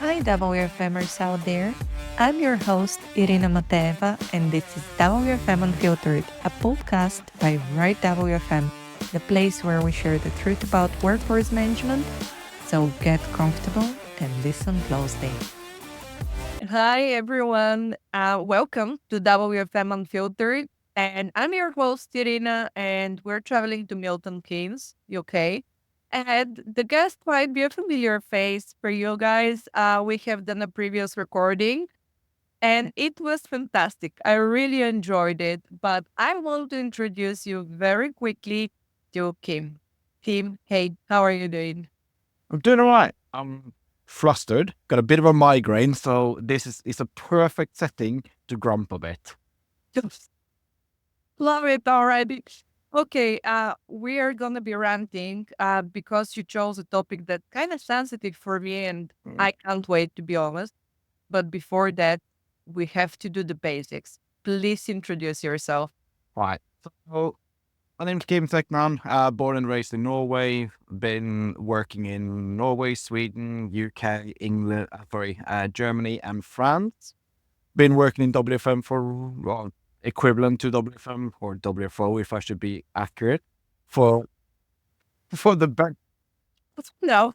Hi, WFMers out there. I'm your host, Irina, and this is WFM Unfiltered, a podcast by Right WFM, the place where we share the truth about workforce management. So get comfortable and listen closely. Hi, everyone. Welcome to WFM Unfiltered. And I'm your host, Irina, and we're traveling to Milton Keynes, UK. And the guest might be a familiar face for you guys. We have done a previous recording, and it was fantastic. I really enjoyed it. But I want to introduce you very quickly to Kim. Kim, hey, how are you doing? I'm doing all right. I'm flustered, got a bit of a migraine, so this is a perfect setting to grump a bit. Just love it already. Okay, we are gonna be ranting because you chose a topic that's kind of sensitive for me, and Mm. I can't wait to be honest. But before that, we have to do the basics. Please introduce yourself. Right. So my name's Kim Sektnan, born and raised in Norway, been working in Norway, Sweden, UK, England, Germany and France. Been working in WFM for equivalent to WFM or WFO if I should be accurate for for the be- No.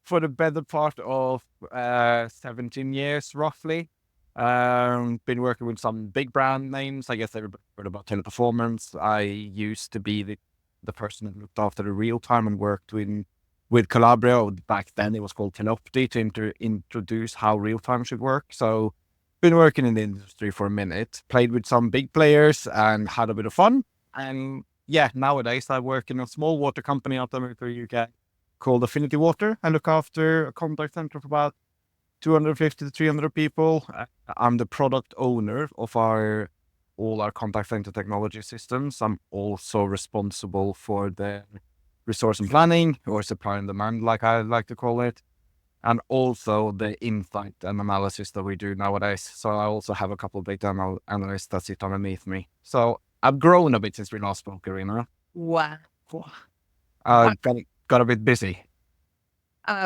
for the better part of 17 years, roughly. Been working with some big brand names. I guess everybody heard about Teleperformance. I used to be the person that looked after the real time and worked with Calabria. Or back then, it was called Telopti to introduce how real time should work. So, been working in the industry for a minute. Played with some big players and had a bit of fun. And yeah, nowadays I work in a small water company out there in the UK called Affinity Water. I look after a contact center of about 250 to 300 people. I'm the product owner of all our contact center technology systems. I'm also responsible for the resource and planning, or supply and demand, like I like to call it, and also the insight and analysis that we do nowadays. So I also have a couple of data analysts that sit underneath me. So I've grown a bit since we last spoke, Irina. Wow. Got a bit busy.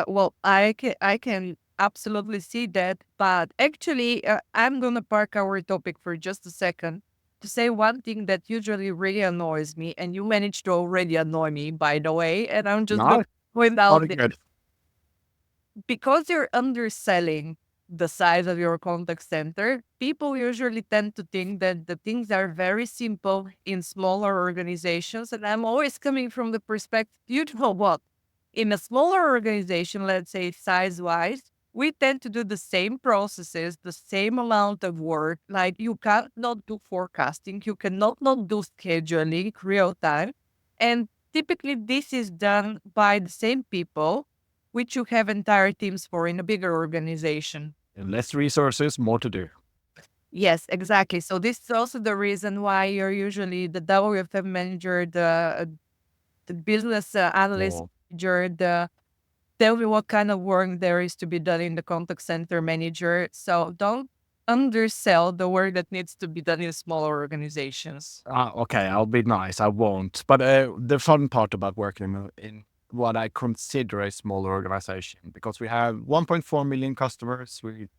Well, I can absolutely see that, but actually, I'm gonna park our topic for just a second to say one thing that usually really annoys me, and you managed to already annoy me, by the way. And I'm just gonna No, point not out that good. because you're underselling the size of your contact center, people usually tend to think that the things are very simple in smaller organizations. And I'm always coming from the perspective, you know what? In a smaller organization, let's say size wise, we tend to do the same processes, the same amount of work. Like you can't not do forecasting, you cannot not do scheduling real time. And typically this is done by the same people which you have entire teams for in a bigger organization. Less resources, more to do. Yes, exactly. So this is also the reason why you're usually the WFM manager, the business analyst Oh, manager, the tell me what kind of work there is to be done in the contact center manager. So don't undersell the work that needs to be done in smaller organizations. okay, I'll be nice. I won't. But the fun part about working in what I consider a smaller organization, because we have 1.4 million customers, we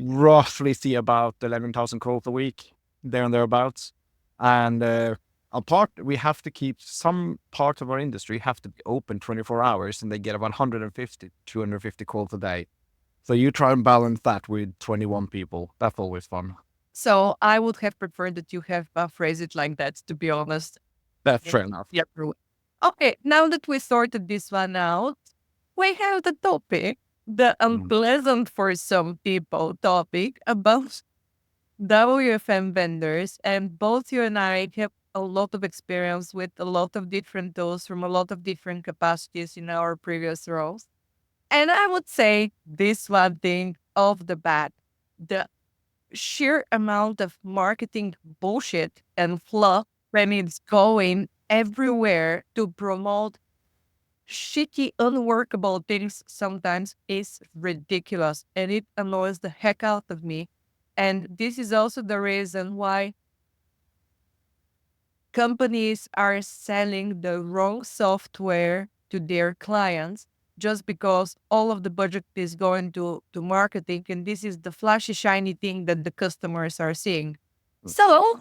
roughly see about 11,000 calls a week, there and thereabouts. And we have to keep some parts of our industry have to be open 24 hours, and they get about 150, 250 calls a day. So you try and balance that with 21 people. That's always fun. So I would have preferred that you have phrased it like that, to be honest. That's Yeah. fair enough. Yeah. Okay, now that we sorted this one out, we have the topic, the Mm. unpleasant for some people topic about WFM vendors. And both you and I have a lot of experience with a lot of different tools from a lot of different capacities in our previous roles. And I would say this one thing off the bat, the sheer amount of marketing bullshit and fluff when it's going everywhere to promote shitty, unworkable things sometimes is ridiculous and it annoys the heck out of me. And this is also the reason why companies are selling the wrong software to their clients just because all of the budget is going to marketing, and this is the flashy, shiny thing that the customers are seeing. So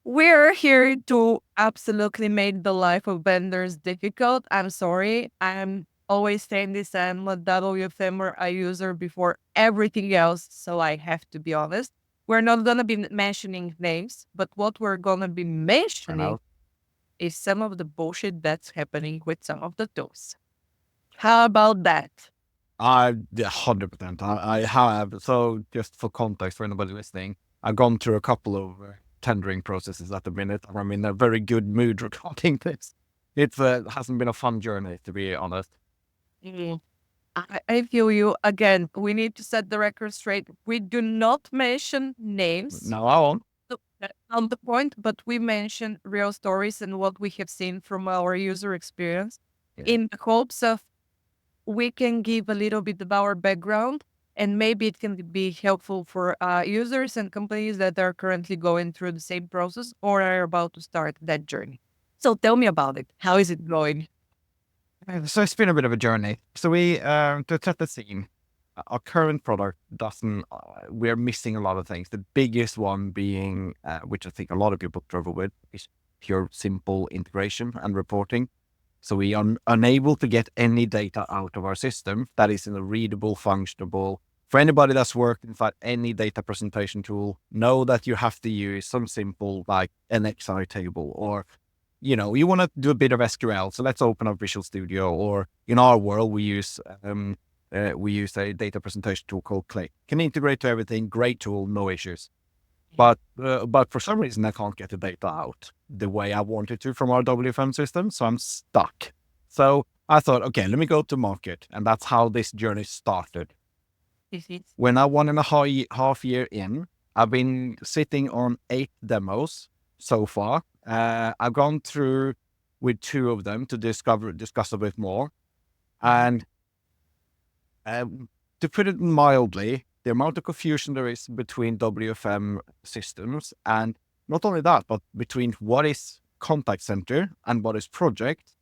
we're here to absolutely make the life of vendors difficult. I'm sorry. I'm always saying this. I'm a WFM or a user before everything else. So I have to be honest. We're not going to be mentioning names, but what we're going to be I mentioning know. is some of the bullshit that's happening with some of the tools. How about that? Yeah, 100%. I have. So just for context for anybody listening, I've gone through a couple of tendering processes at the minute. I'm in a very good mood regarding this. It hasn't been a fun journey, to be honest. Mm. I feel you. Again, we need to set the record straight. We do not mention names No, I won't. on the point, but we mention real stories and what we have seen from our user experience Yeah. in the hopes of we can give a little bit of our background and maybe it can be helpful for users and companies that are currently going through the same process or are about to start that journey. So tell me about it. How is it going? So it's been a bit of a journey. So we, to set the scene, our current product doesn't, we're missing a lot of things. The biggest one being, which I think a lot of people struggle with, is pure simple integration and reporting. So we are unable to get any data out of our system that is in a readable, functionable. For anybody that's worked inside any data presentation tool, know that you have to use some simple like an XI table, or you want to do a bit of SQL. So let's open up Visual Studio, or in our world we use a data presentation tool called Click. Can integrate to everything. Great tool, no issues. But for some reason I can't get the data out the way I wanted to from our WFM system, so I'm stuck. So I thought, okay, let me go to market, and that's how this journey started. When I 1.5 year in, I've been sitting on 8 demos so far. I've gone through with 2 of them to discuss a bit more, and to put it mildly, the amount of confusion there is between WFM systems, and not only that, but between what is contact center and what is project,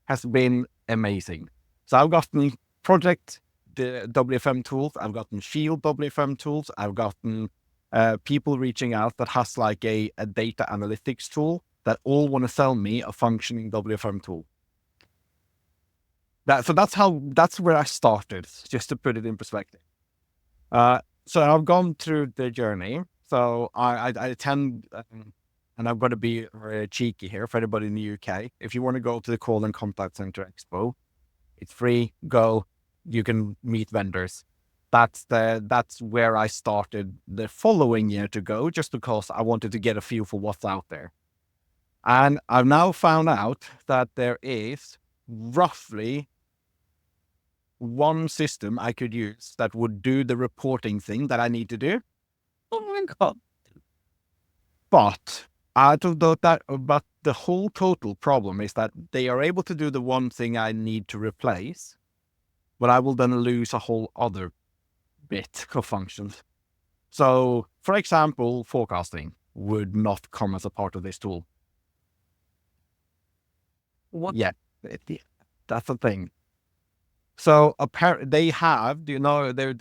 has been amazing. So I've gotten project, the WFM tools, I've gotten field WFM tools, I've gotten people reaching out that has like a data analytics tool that all want to sell me a functioning WFM tool. That's where I started, just to put it in perspective. So I've gone through the journey. So I attend, and I'm going to be very cheeky here for anybody in the UK. If you want to go to the Call and Contact Center Expo, it's free. Go. You can meet vendors. That's where I started the following year to go, just because I wanted to get a feel for what's out there. And I've now found out that there is roughly one system I could use that would do the reporting thing that I need to do. Oh my God. But but the whole total problem is that they are able to do the one thing I need to replace, but I will then lose a whole other bit of functions. So, for example, forecasting would not come as a part of this tool. What? Yeah, that's the thing. So apparently they have, they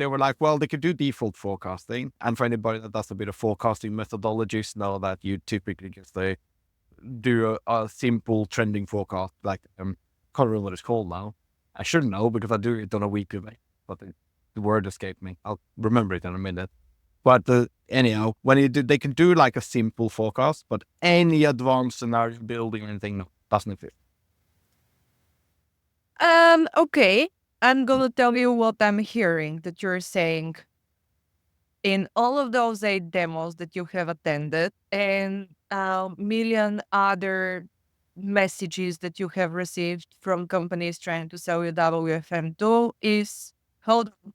were like, well, they could do default forecasting. And for anybody that does a bit of forecasting methodologies, know that you typically just do a simple trending forecast, like, can't remember what it's called now. I should know because I do it on a weekly basis, but the word escaped me. I'll remember it in a minute. But anyhow, when you do, they can do like a simple forecast, but any advanced scenario building or anything, no, doesn't exist. Okay. I'm gonna tell you what I'm hearing that you're saying. In all of those 8 demos that you have attended and a million other messages that you have received from companies trying to sell you WFM tool is, hold on.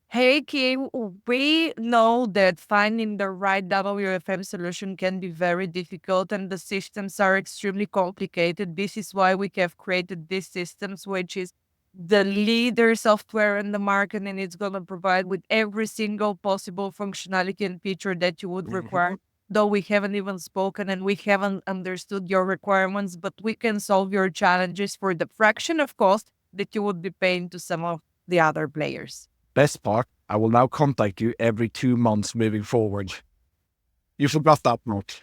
Hey, Kim, we know that finding the right WFM solution can be very difficult and the systems are extremely complicated. This is why we have created these systems, which is the leader software in the market, and it's going to provide with every single possible functionality and feature that you would require. Though we haven't even spoken and we haven't understood your requirements, but we can solve your challenges for the fraction of cost that you would be paying to some of the other players. Best part, I will now contact you every 2 months moving forward. You forgot that much.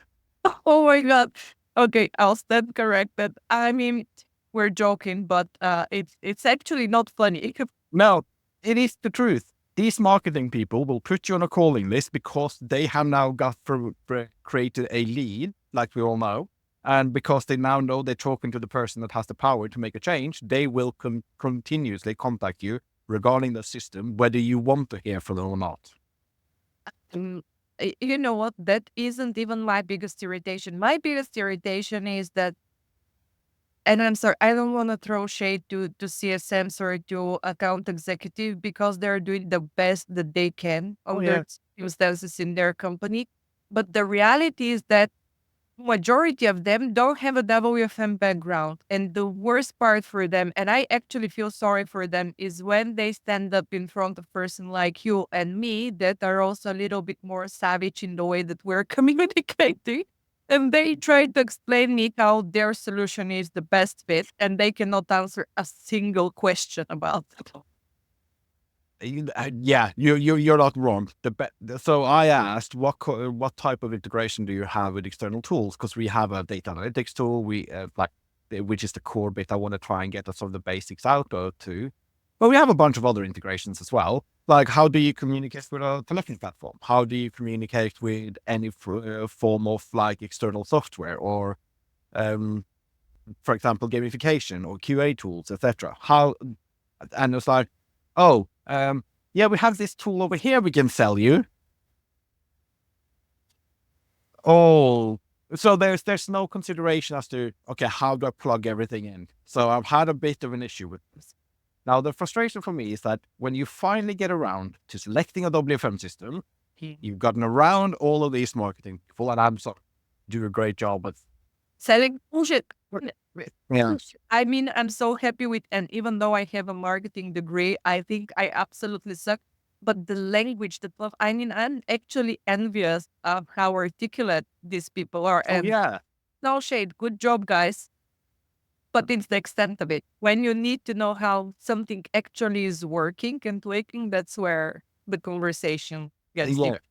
Oh my God. Okay, I'll stand corrected. I mean, we're joking, but it's actually not funny. No, it is the truth. These marketing people will put you on a calling list because they have now created a lead, like we all know. And because they now know they're talking to the person that has the power to make a change, they will continuously contact you regarding the system, whether you want to hear from them or not. You know what? That isn't even my biggest irritation. My biggest irritation is that, and I'm sorry, I don't want to throw shade to CSMs or to account executive because they're doing the best that they can Oh, under yeah. circumstances in their company. But the reality is that majority of them don't have a WFM background. And the worst part for them, and I actually feel sorry for them, is when they stand up in front of a person like you and me that are also a little bit more savage in the way that we're communicating. And they try to explain me how their solution is the best fit, and they cannot answer a single question about it. Yeah, you're not wrong. So I asked what type of integration do you have with external tools? Because we have a data analytics tool, which is the core bit I want to try and get some of the basics out of too. But we have a bunch of other integrations as well. Like, how do you communicate with a telephony platform? How do you communicate with any form of like external software or, for example, gamification or QA tools, etc. And it's like, oh, yeah, we have this tool over here we can sell you. Oh, so there's no consideration as to, okay, how do I plug everything in? So I've had a bit of an issue with this. Now, the frustration for me is that when you finally get around to selecting a WFM system, you've gotten around all of these marketing people, and I'm sorry, do a great job, but Selling bullshit. yeah, I mean, I'm so happy with, and even though I have a marketing degree, I think I absolutely suck. But the language, I mean, I'm actually envious of how articulate these people are. oh And yeah, no shade, good job, guys. But it's the extent of it. When you need to know how something actually is working and working, that's where the conversation gets yeah. deep.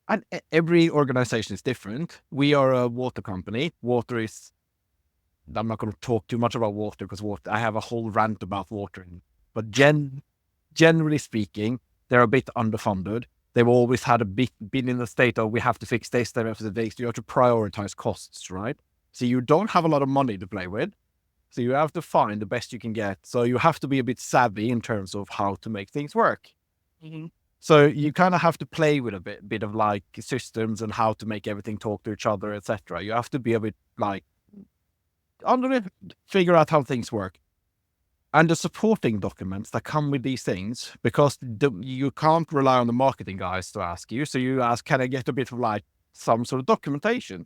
And every organization is different. We are a water company. I'm not going to talk too much about water because I have a whole rant about water. But generally speaking, they're a bit underfunded. They've always had been in the state of, we have to fix this, they have to fix. You have to prioritize costs, right? So you don't have a lot of money to play with. So you have to find the best you can get. So you have to be a bit savvy in terms of how to make things work. Mm-hmm. So you kind of have to play with a bit of like systems and how to make everything talk to each other, etc. You have to be a bit like figure out how things work. And the supporting documents that come with these things, because you can't rely on the marketing guys to ask you. So you ask, can I get a bit of like some sort of documentation?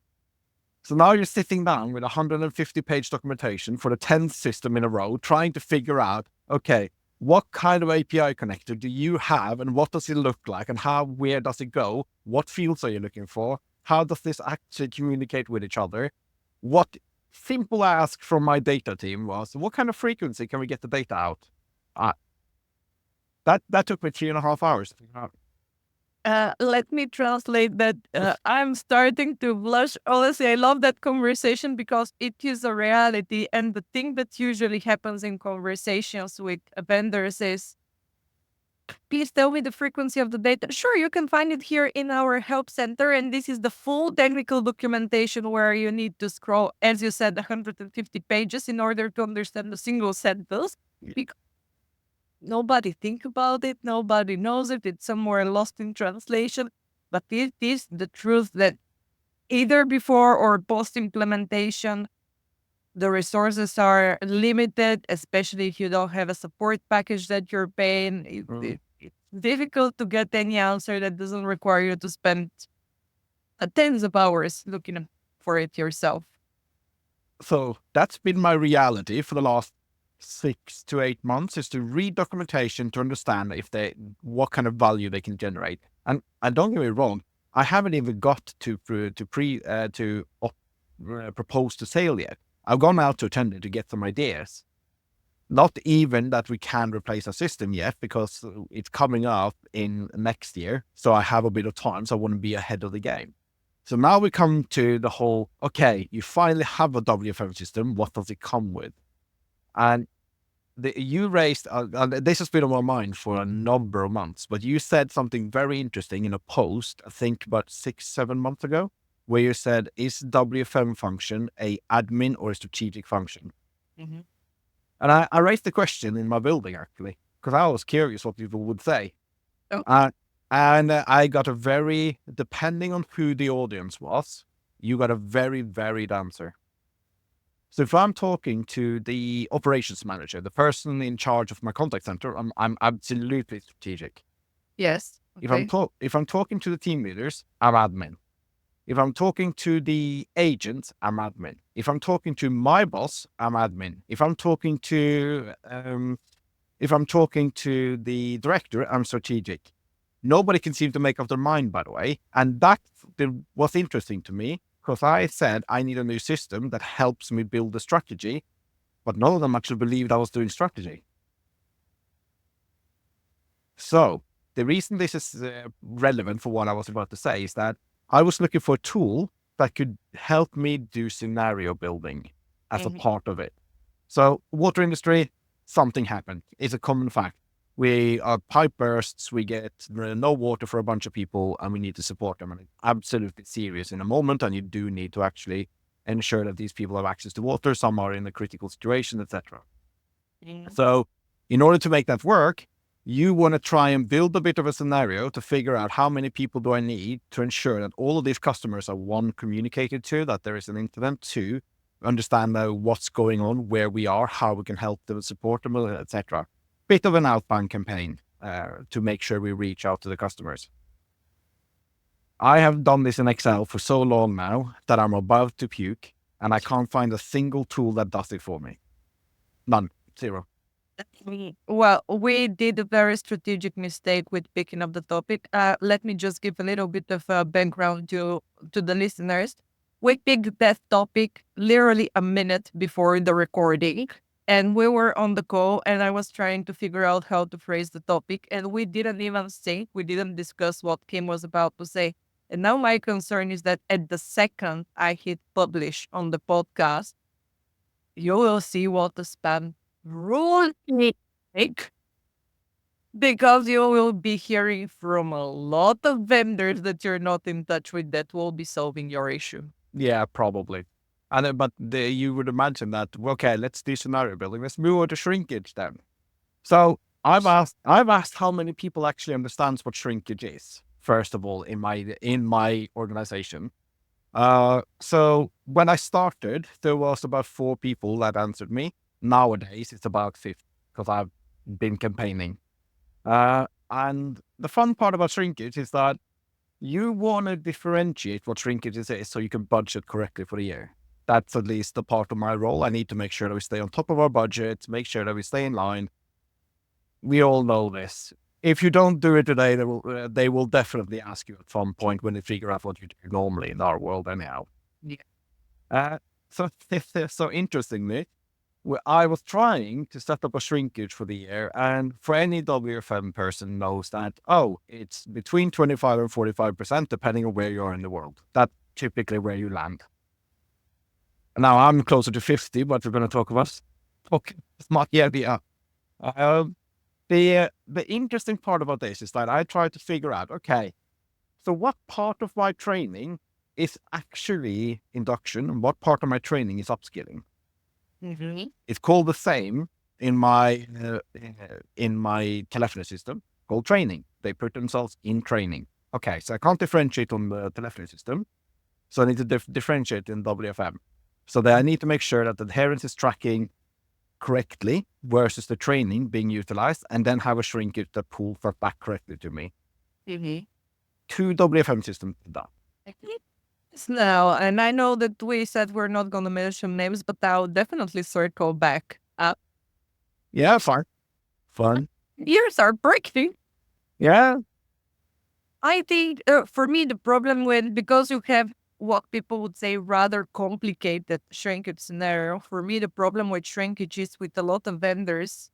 So now you're sitting down with 150-page documentation for the 10th system in a row, trying to figure out, okay, what kind of API connector do you have and what does it look like and where does it go? What fields are you looking for? How does this actually communicate with each other? What simple ask from my data team was, what kind of frequency can we get the data out? That took me 3.5 hours to figure out. Let me translate that. I'm starting to blush. Honestly, I love that conversation because it is a reality. And the thing that usually happens in conversations with vendors is, please tell me the frequency of the data. Sure, you can find it here in our help center. And this is the full technical documentation where you need to scroll, as you said, 150 pages in order to understand a single sentence. Because nobody think about it. Nobody knows it. It's somewhere lost in translation. But it is the truth that either before or post implementation, the resources are limited, especially if you don't have a support package that you're paying. It's difficult to get any answer that doesn't require you to spend tens of hours looking for it yourself. So that's been my reality for the last 6 to 8 months, is to read documentation to understand what kind of value they can generate. And don't get me wrong, I haven't even got to propose to sale yet. I've gone out to tender to get some ideas. Not even that we can replace our system yet, because it's coming up in next year. So I have a bit of time, so I want to be ahead of the game. So now we come to the whole, okay, you finally have a WFM system. What does it come with? And you raised, this has been on my mind for a number of months, but you said something very interesting in a post, I think about 6-7 months ago, where you said, is WFM function a admin or a strategic function? Mm-hmm. And I raised the question in my building, actually, because I was curious what people would say. Oh. And I got a very, depending on who the audience was, you got a very varied answer. So if I'm talking to the operations manager, the person in charge of my contact center, I'm absolutely strategic. Yes. Okay. If I'm talking to the team leaders, I'm admin. If I'm talking to the agent, I'm admin. If I'm talking to my boss, I'm admin. If I'm talking to the director, I'm strategic. Nobody can seem to make up their mind, by the way. And that was interesting to me, because I said I need a new system that helps me build a strategy, but none of them actually believed I was doing strategy. So the reason this is relevant for what I was about to say is that I was looking for a tool that could help me do scenario building as a part of it. So water industry, something happened. It's a common fact. We are pipe bursts, we get no water for a bunch of people, and we need to support them. And it's absolutely serious in a moment, and you do need to actually ensure that these people have access to water. Some are in a critical situation, etc. So in order to make that work, you want to try and build a bit of a scenario to figure out how many people do I need to ensure that all of these customers are, one, communicated to, that there is an incident, two, understand what's going on, where we are, how we can help them, support them, etc. Bit of an outbound campaign to make sure we reach out to the customers. I have done this in Excel for so long now that I'm about to puke, and I can't find a single tool that does it for me. None. Zero. Well, we did a very strategic mistake with picking up the topic. Let me just give a little bit of background to the listeners. We picked that topic literally a minute before the recording, and we were on the call, and I was trying to figure out how to phrase the topic, and we didn't even think, we didn't discuss what Kim was about to say. And now my concern is that at the second I hit publish on the podcast, you will see what the spam rule like, because you will be hearing from a lot of vendors that you're not in touch with that will be solving your issue. Yeah, probably. And but you would imagine that, okay, let's do scenario building. Let's move on to shrinkage then. So I've asked how many people actually understands what shrinkage is, first of all, in my organization. So when I started, there was about 4 people that answered me. Nowadays, it's about 50, because I've been campaigning. And the fun part about shrinkage is that you want to differentiate what shrinkage is so you can budget correctly for the year. That's at least the part of my role. I need to make sure that we stay on top of our budget, make sure that we stay in line. We all know this. If you don't do it today, they will definitely ask you at some point when they figure out what you do normally in our world anyhow. Yeah. So interestingly, I was trying to set up a shrinkage for the year, and for any WFM person knows that, it's between 25 and 45%, depending on where you are in the world. That's typically where you land. Now I'm closer to 50, but we're going to talk about smart yeah. The interesting part about this is that I try to figure out, okay, so what part of my training is actually induction and what part of my training is upskilling? It's called the same in my telephony system, called training. They put themselves in training. Okay, so I can't differentiate on the telephony system, so I need to differentiate in WFM. So that I need to make sure that the adherence is tracking correctly versus the training being utilized, and then have a shrinkage that pulls that back correctly to me. 2 WFM systems did that. Now, and I know that we said we're not going to mention names, but I'll definitely circle back up. Yeah, fun. Ears are breaking. Yeah. I think for me, the problem because you have what people would say rather complicated shrinkage scenario. For me, the problem with shrinkage is with a lot of vendors.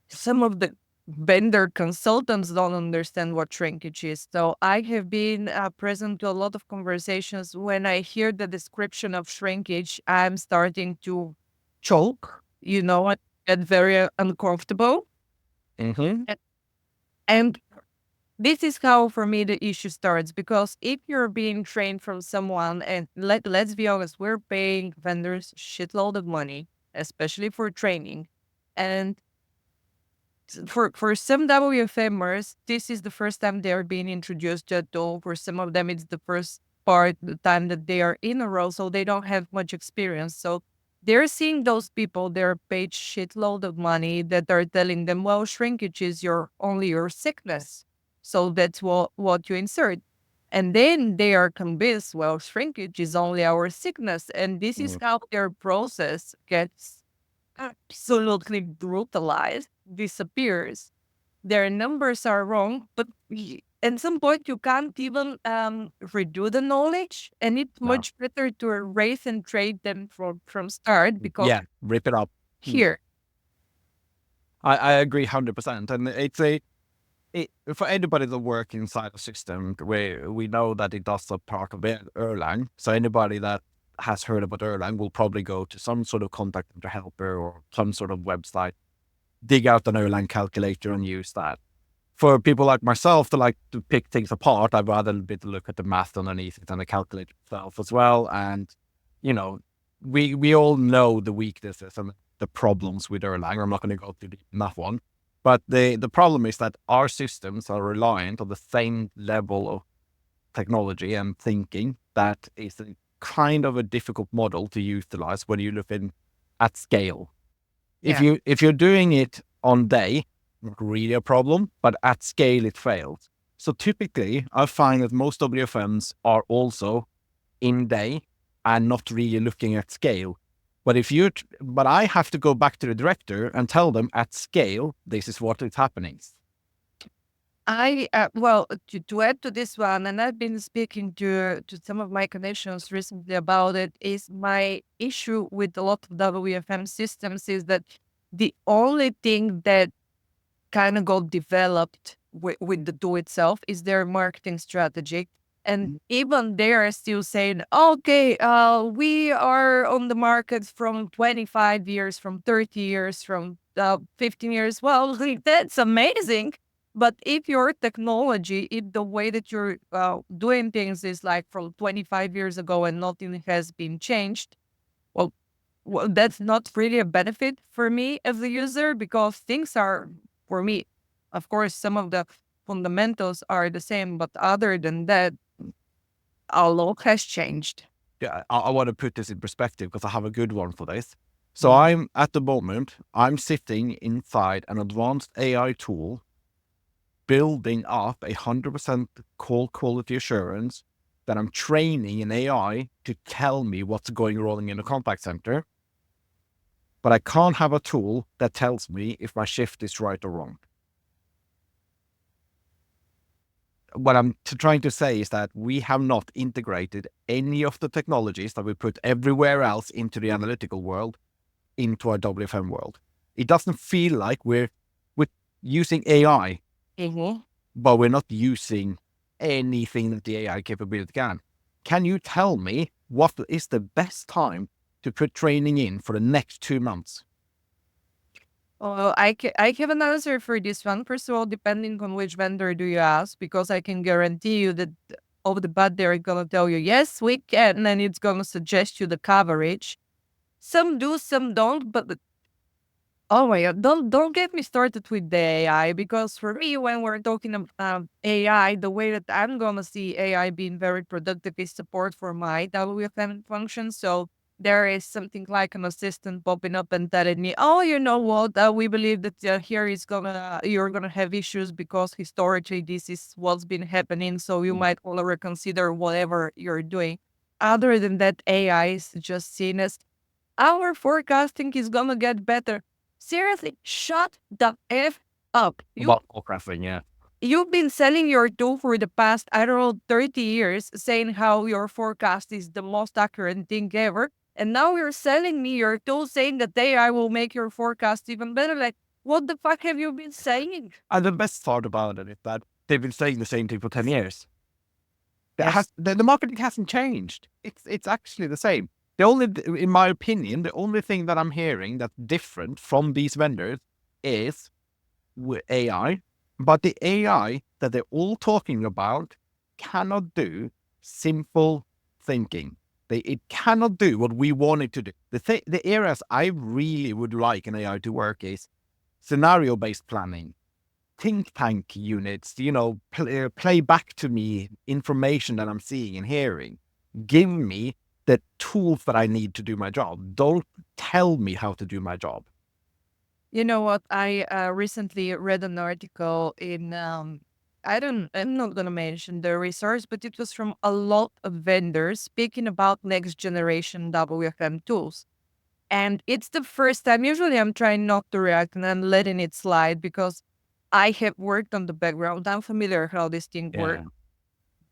Some of the vendor consultants don't understand what shrinkage is. So I have been present to a lot of conversations. When I hear the description of shrinkage, I'm starting to choke, I get very uncomfortable. Mm-hmm. And this is how, for me, the issue starts. Because if you're being trained from someone, and let's be honest, we're paying vendors shitload of money, especially for training. And for some WFMers, this is the first time they're being introduced to a tool. For some of them, it's the first the time that they are in a role, so they don't have much experience. So they're seeing those people, they're paid shitload of money, that are telling them, well, shrinkage is only your sickness. So that's what you insert. And then they are convinced, well, shrinkage is only our sickness. And this is how their process gets absolutely brutalized, disappears. Their numbers are wrong, but at some point you can't even redo the knowledge, and it's No. much better to erase and trade them from start, because Yeah, rip it up. here, I agree 100%. And for anybody that work inside a system, we know that it does a part of Erlang. So anybody that has heard about Erlang will probably go to some sort of contact center helper or some sort of website, dig out an Erlang calculator and use that. For people like myself that like to pick things apart, I'd rather look at the math underneath it and the calculator itself as well. And, we all know the weaknesses and the problems with Erlang. I'm not going to go too deep in that one. But the problem is that our systems are reliant on the same level of technology and thinking that is a kind of a difficult model to utilize when you look at scale. yeah. If you're doing it on day, not really a problem, but at scale it fails. So typically, I find that most WFMs are also in day and not really looking at scale. But but I have to go back to the director and tell them at scale, this is what is happening. Well, to add to this one, and I've been speaking to some of my connections recently about it, is my issue with a lot of WFM systems is that the only thing that kind of got developed with the tool itself is their marketing strategy. And even they are still saying, okay, we are on the market from 25 years, from 30 years, from 15 years. Well, that's amazing. But if your technology, if the way that you're doing things is like from 25 years ago and nothing has been changed, well, that's not really a benefit for me as a user, because things are, for me, of course, some of the fundamentals are the same, but other than that, a lot has changed. Yeah, I want to put this in perspective because I have a good one for this. So Mm. I'm sitting inside an advanced AI tool, building up 100% call quality assurance that I'm training an AI to tell me what's going wrong in the contact center. But I can't have a tool that tells me if my shift is right or wrong. What I'm trying to say is that we have not integrated any of the technologies that we put everywhere else into the analytical world into our WFM world. It doesn't feel like we're using AI, but we're not using anything that the AI capability can. Can you tell me what is the best time to put training in for the next 2 months? Oh, I have an answer for this one. First of all, depending on which vendor do you ask, because I can guarantee you that over the bat they're gonna tell you, yes, we can, and it's gonna suggest you the coverage. Some do, some don't, but oh my god, don't get me started with the AI, because for me, when we're talking about AI, the way that I'm gonna see AI being very productive is support for my WFM function. So there is something like an assistant popping up and telling me, "Oh, you know what? We believe that here is you're gonna have issues because historically this is what's been happening. So you might want to reconsider whatever you're doing." Other than that, AI is just seen as our forecasting is gonna get better. Seriously, shut the F up. About forecasting, yeah. you've been selling your tool for the past, I don't know, 30 years, saying how your forecast is the most accurate thing ever. And now you're selling me your tool saying that AI will make your forecast even better. Like, what the fuck have you been saying? And the best part about it is that they've been saying the same thing for 10 years. Yes. The marketing hasn't changed. It's actually the same. The only, in my opinion, the only thing that I'm hearing that's different from these vendors is with AI. But the AI that they're all talking about cannot do simple thinking. It cannot do what we want it to do. The areas I really would like an AI to work is scenario-based planning, think tank units, play back to me information that I'm seeing and hearing. Give me the tools that I need to do my job. Don't tell me how to do my job. You know what? I recently read an article in, I'm not going to mention the resource, but it was from a lot of vendors speaking about next generation WFM tools. And it's the first time, usually I'm trying not to react and I'm letting it slide because I have worked on the background. I'm familiar how this thing works. Yeah.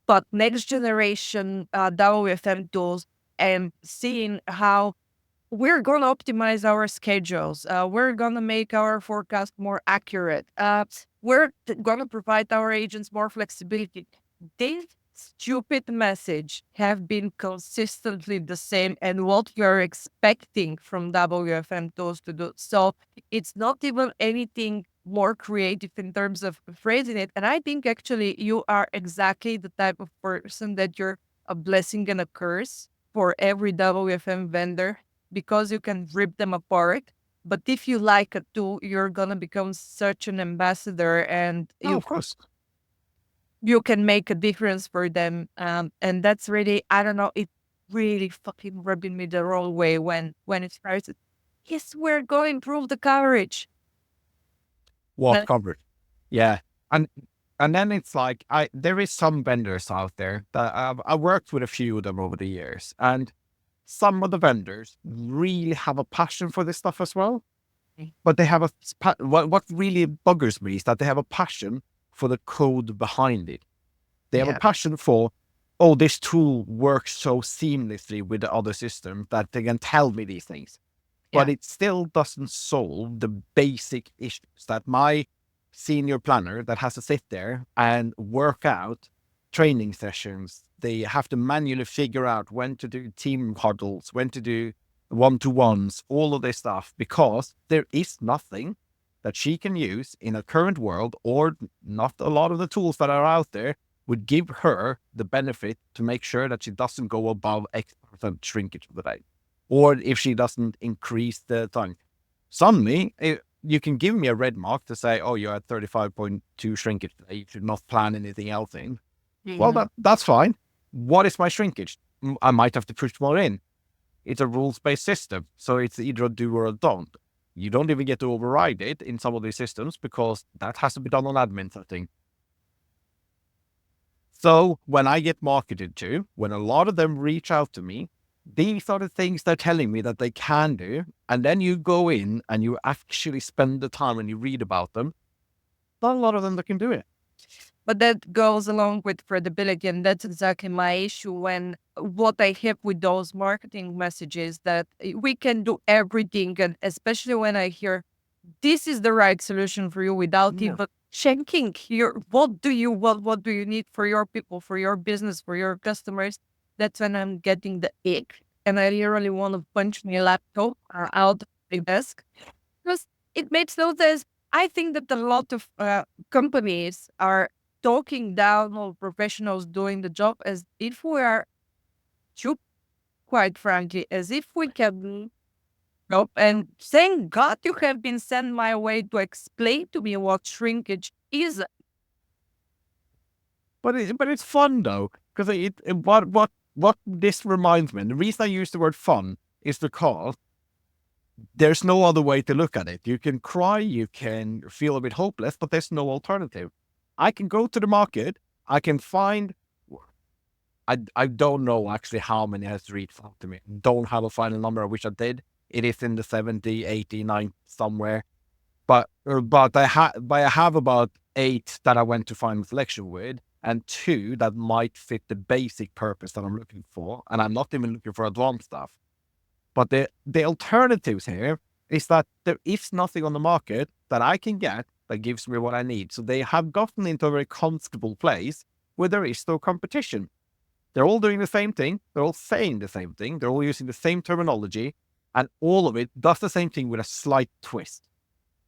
But next generation WFM tools and seeing how we're going to optimize our schedules. We're going to make our forecast more accurate. We're going to provide our agents more flexibility. This stupid message have been consistently the same and what you're expecting from WFM tools to do. So it's not even anything more creative in terms of phrasing it. And I think actually you are exactly the type of person that you're a blessing and a curse for every WFM vendor because you can rip them apart. But if you like a tool, you're gonna become such an ambassador, and Oh, of course. you can make a difference for them. And that's really, I don't know, it really fucking rubbing me the wrong way when it starts. Yes, we're going to improve the coverage. What But covered? Yeah. And then it's like there is some vendors out there that I worked with a few of them over the years, and some of the vendors really have a passion for this stuff as well. But they have what really buggers me is that they have a passion for the code behind it. They have a yeah, passion for, oh, this tool works so seamlessly with the other system that they can tell me these things. But yeah, it still doesn't solve the basic issues that my senior planner that has to sit there and work out training sessions. They have to manually figure out when to do team huddles, when to do one-to-ones, all of this stuff, because there is nothing that she can use in a current world, or not a lot of the tools that are out there would give her the benefit to make sure that she doesn't go above X% shrinkage of the day, or if she doesn't increase the time. Suddenly, you can give me a red mark to say, oh, you're at 35.2 shrinkage today, you should not plan anything else in. Well, that's fine. What is my shrinkage? I might have to push more in. It's a rules-based system, so it's either a do or a don't. You don't even get to override it in some of these systems because that has to be done on admin setting. So when I get marketed to, when a lot of them reach out to me, these are the things they're telling me that they can do. And then you go in and you actually spend the time and you read about them. Not a lot of them that can do it. but that goes along with credibility, and that's exactly my issue when what I have with those marketing messages that we can do everything, and especially when I hear this is the right solution for you without Yeah. even checking your what do you want, what do you need for your people, for your business, for your customers. That's when I'm getting the ick, and I really want to punch my laptop out of the desk because it makes no sense. I think that a lot of companies are talking down on professionals doing the job as if we are stupid, quite frankly, as if we can job. And thank God you have been sent my way to explain to me what shrinkage is. But it's fun though, because what this reminds me, and the reason I use the word fun is because there's no other way to look at it. You can cry, you can feel a bit hopeless, but there's no alternative. I can go to the market, I can find, I don't know actually how many has reached out to me. Don't have a final number. I wish I did. It is in the 70, 80, 90 somewhere. But I have about 8 that I went to final selection with, and 2 that might fit the basic purpose that I'm looking for. And I'm not even looking for advanced stuff. But the alternatives here is that there is nothing on the market that I can get that gives me what I need. So they have gotten into a very comfortable place where there is no competition. They're all doing the same thing. They're all saying the same thing. They're all using the same terminology, and all of it does the same thing with a slight twist.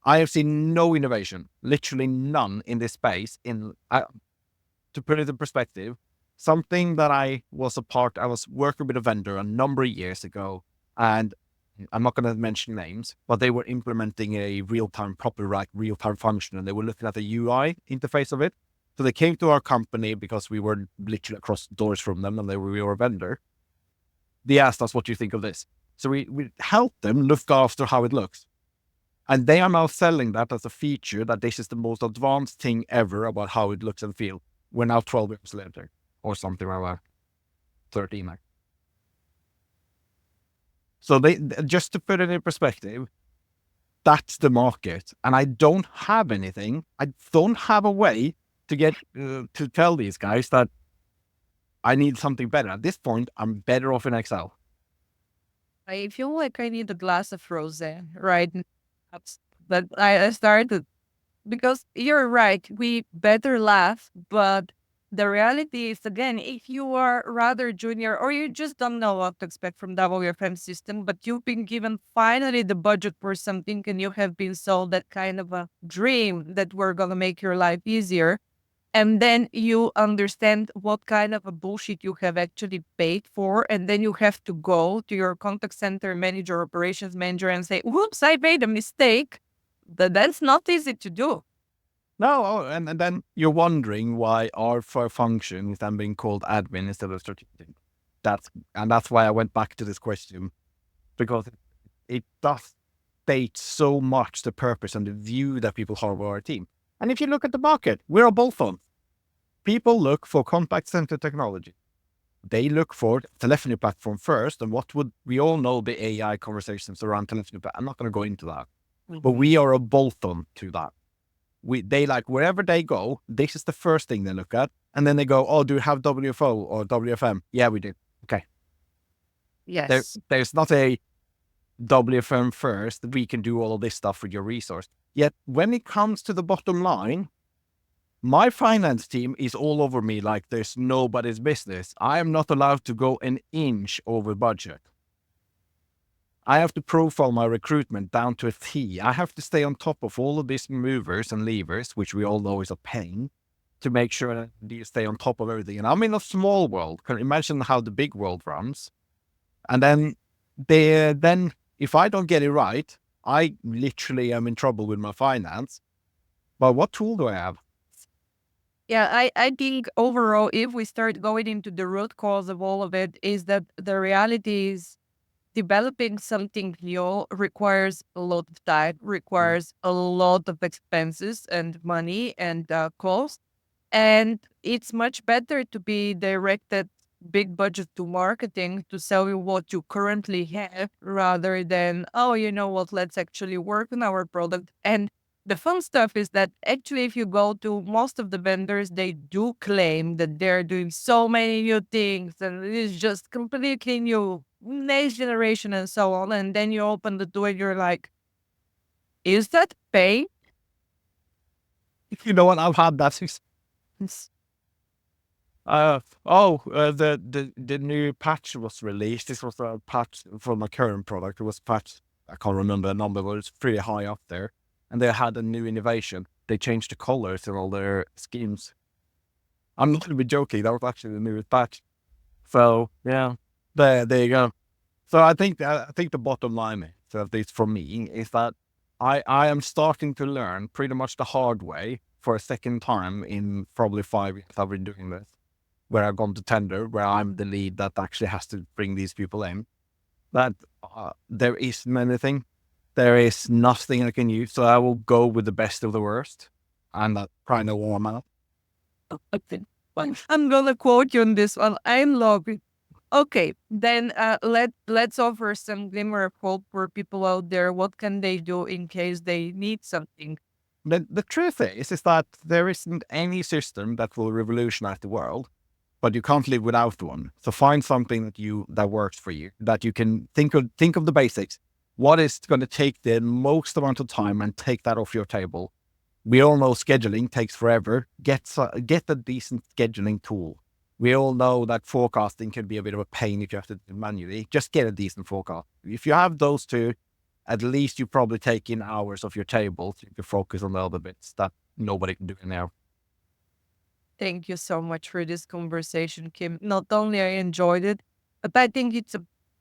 I have seen no innovation, literally none in this space. To put it in perspective, something that I was working with a vendor a number of years ago, and I'm not going to mention names, but they were implementing a proper real-time function, and they were looking at the UI interface of it. So they came to our company because we were literally across doors from them, and we were a vendor. They asked us, "What do you think of this?" So we helped them look after how it looks. And they are now selling that as a feature, that this is the most advanced thing ever about how it looks and feels. We're now 12 years later, or something like that. 13, like. So just to put it in perspective, that's the market. And I don't have anything. I don't have a way to get to tell these guys that I need something better. At this point, I'm better off in Excel. I feel like I need a glass of rosé right now. That I started because you're right. We better laugh, but the reality is, again, if you are rather junior or you just don't know what to expect from WFM system, but you've been given finally the budget for something and you have been sold that kind of a dream that we're going to make your life easier. And then you understand what kind of a bullshit you have actually paid for. And then you have to go to your contact center manager, operations manager, and say, whoops, I made a mistake. That's not easy to do. No, and then you're wondering why our function is then being called admin instead of strategic. That's why I went back to this question, because it does state so much the purpose and the view that people have of our team. And if you look at the market, we're a bolt-on. People look for contact center technology. They look for telephony platform first, and what would we all know the AI conversations around telephony? I'm not going to go into that, but we are a bolt-on to that. They like wherever they go, this is the first thing they look at, and then they go, "Oh, do you have WFO or WFM?" Yeah, we do. Okay. Yes. There's not a WFM first. We can do all of this stuff with your resource. Yet when it comes to the bottom line, my finance team is all over me like there's nobody's business. I am not allowed to go an inch over budget. I have to profile my recruitment down to a T. I have to stay on top of all of these movers and levers, which we all know is a pain, to make sure that you stay on top of everything. And I'm in a small world. Can you imagine how the big world runs? And then if I don't get it right, I literally am in trouble with my finance. But what tool do I have? Yeah, I think overall, if we start going into the root cause of all of it, is that the reality is developing something new requires a lot of time, requires a lot of expenses and money and cost. And it's much better to be directed big budget to marketing to sell you what you currently have rather than, oh, you know what, let's actually work on our product. And the fun stuff is that actually, if you go to most of the vendors, they do claim that they're doing so many new things and it is just completely new, next generation and so on. And then you open the door and you're like, is that pay? You know what? I've had that. The new patch was released. This was a patch for my current product. It was patch. I can't remember the number, but it's pretty high up there. And they had a new innovation. They changed the colors in all their schemes. I'm not even joking. That was actually the newest patch. So yeah, there you go. So I think the bottom line, so at least for me, is that I am starting to learn pretty much the hard way for a second time in probably 5 years I've been doing this, where I've gone to tender, where I'm the lead that actually has to bring these people in. That there is anything, there is nothing I can use, so I will go with the best of the worst, and that kind of warm up. I'm gonna quote you on this one. I love it. Okay, then let's offer some glimmer of hope for people out there. What can they do in case they need something? The truth is that there isn't any system that will revolutionize the world, but you can't live without one. So find something that works for you, that you can think of the basics. What is going to take the most amount of time, and take that off your table. We all know scheduling takes forever. Get a decent scheduling tool. We all know that forecasting can be a bit of a pain if you have to do it manually. Just get a decent forecast. If you have those two, at least you probably take in hours of your table so you can focus on the other bits that nobody can do now. Thank you so much for this conversation, Kim. Not only I enjoyed it, but I think it's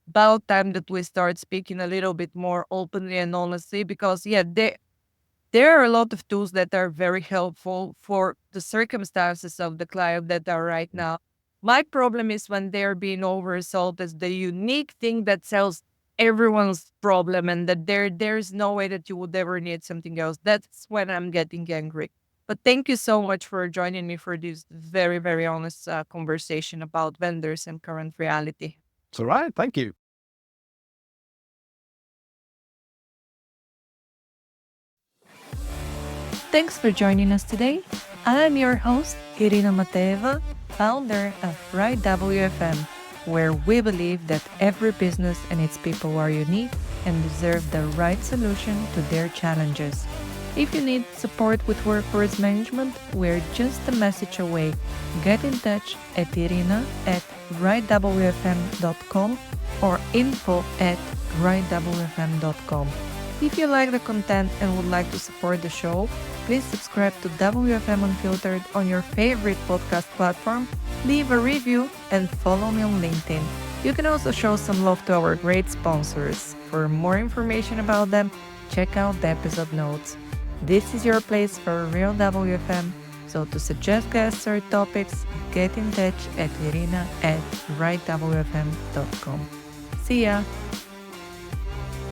about time that we start speaking a little bit more openly and honestly, because there are a lot of tools that are very helpful for the circumstances of the client that are right now. My problem is when they're being oversold as the unique thing that sells everyone's problem, and that there's no way that you would ever need something else. That's when I'm getting angry. But thank you so much for joining me for this very, very honest conversation about vendors and current reality. It's all right. Thank you. Thanks for joining us today. I'm your host, Irina Mateva, founder of Right WFM, where we believe that every business and its people are unique and deserve the right solution to their challenges. If you need support with workforce management, we're just a message away. Get in touch at irina@rightwfm.com or info@rightwfm.com. If you like the content and would like to support the show, please subscribe to WFM Unfiltered on your favorite podcast platform, leave a review, and follow me on LinkedIn. You can also show some love to our great sponsors. For more information about them, check out the episode notes. This is your place for real WFM, so to suggest guests or topics, get in touch at irina@rightwfm.com. See ya!